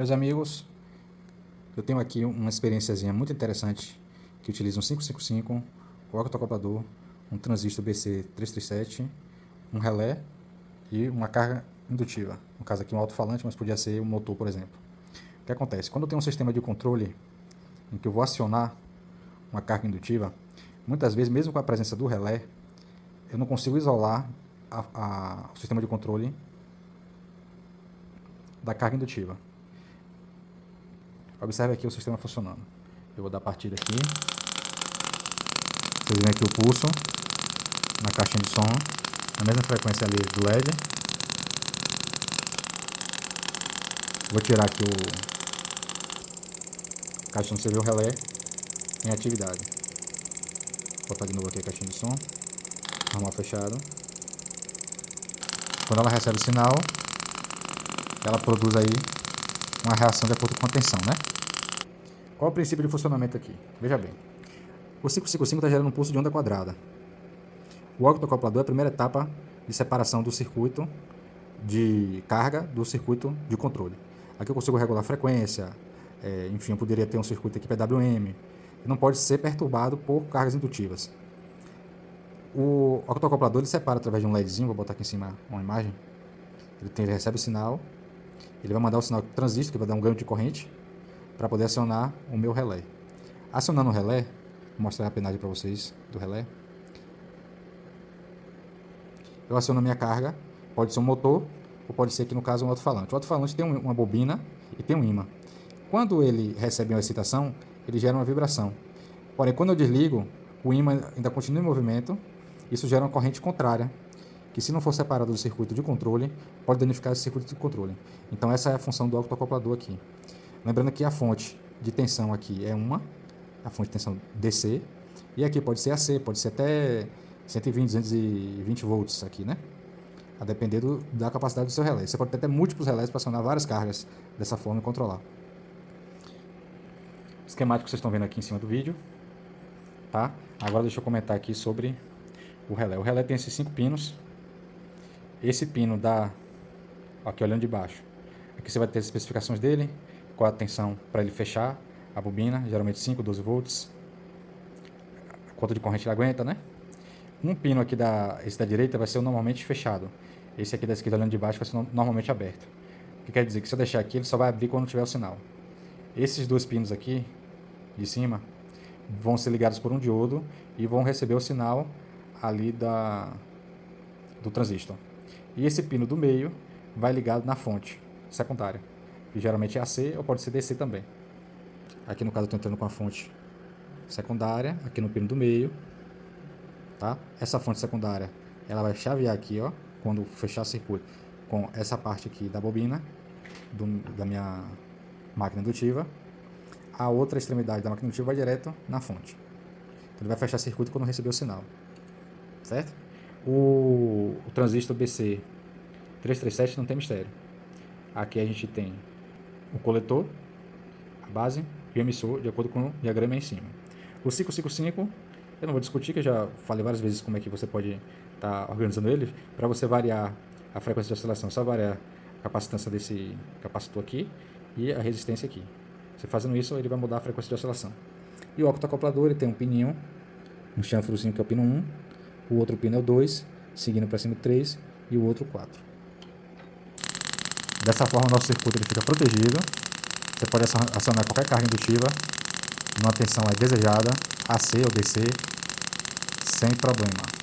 Meus amigos, eu tenho aqui uma experiênciazinha muito interessante que utiliza um 555, o octacoplador, um transistor BC337, um relé e uma carga indutiva. No caso aqui um alto-falante, mas podia ser um motor, por exemplo. O que acontece? Quando eu tenho um sistema de controle em que eu vou acionar uma carga indutiva, muitas vezes, mesmo com a presença do relé, eu não consigo isolar o sistema de controle da carga indutiva. Observe aqui o sistema funcionando. Eu vou dar partida aqui. Vocês veem aqui o pulso na caixinha de som, na mesma frequência ali do LED. Vou tirar aqui o caixinha de som, você vê o relé em atividade. Vou botar de novo aqui a caixinha de som, normal fechado. Quando ela recebe o sinal, ela produz aí uma reação de acordo com a tensão, né? Qual é o princípio de funcionamento aqui? Veja bem. O 555 está gerando um pulso de onda quadrada. O octacoplador é a primeira etapa de separação do circuito de carga do circuito de controle. Aqui eu consigo regular a frequência, enfim, eu poderia ter um circuito aqui PWM, que não pode ser perturbado por cargas indutivas. O octacoplador ele separa através de um LEDzinho, vou botar aqui em cima uma imagem. Ele recebe o sinal, ele vai mandar o sinal transistor, que vai dar um ganho de corrente, para poder acionar o meu relé. Acionando o relé, vou mostrar a penagem para vocês do relé. Eu aciono a minha carga, pode ser um motor, ou pode ser aqui no caso um alto-falante. O alto-falante tem uma bobina e tem um ímã. Quando ele recebe uma excitação, ele gera uma vibração. Porém, quando eu desligo, o ímã ainda continua em movimento, isso gera uma corrente contrária, que se não for separado do circuito de controle, pode danificar esse circuito de controle. Então essa é a função do octacoplador aqui. Lembrando que a fonte de tensão aqui é a fonte de tensão DC, e aqui pode ser AC, pode ser até 120, 220 volts aqui, né? A depender da capacidade do seu relé. Você pode ter até múltiplos relés para acionar várias cargas dessa forma e controlar. O esquemático que vocês estão vendo aqui em cima do vídeo, tá? Agora deixa eu comentar aqui sobre o relé. O relé tem esses 5 pinos. Esse pino dá, aqui olhando de baixo, aqui você vai ter as especificações dele, qual a tensão para ele fechar a bobina, geralmente 5, 12 volts, quanto de corrente ele aguenta, né? Um pino aqui, esse da direita, vai ser normalmente fechado. Esse aqui da esquerda, olhando de baixo, vai ser normalmente aberto. O que quer dizer que se eu deixar aqui, ele só vai abrir quando tiver o sinal. Esses 2 pinos aqui, de cima, vão ser ligados por um diodo e vão receber o sinal ali do transistor. E esse pino do meio vai ligado na fonte secundária, que geralmente é AC ou pode ser DC também. Aqui no caso eu estou entrando com a fonte secundária, aqui no pino do meio, tá? Essa fonte secundária, ela vai chavear aqui, ó, quando fechar o circuito, com essa parte aqui da bobina, da minha máquina indutiva. A outra extremidade da máquina indutiva vai direto na fonte. Então ele vai fechar o circuito quando receber o sinal, certo? O transistor BC337 não tem mistério. Aqui a gente tem o coletor, a base e o emissor, de acordo com o diagrama aí em cima. O 555, eu não vou discutir, que eu já falei várias vezes como é que você pode estar organizando ele. Para você variar a frequência de oscilação, só variar a capacitância desse capacitor aqui e a resistência aqui. Você fazendo isso, ele vai mudar a frequência de oscilação. E o octacoplador, ele tem um pininho, um chanfrozinho que é o pino 1, o outro pino é o 2, seguindo para cima o 3 e o outro 4. Dessa forma, o nosso circuito ele fica protegido. Você pode acionar qualquer carga indutiva numa tensão desejada, AC ou DC, sem problema.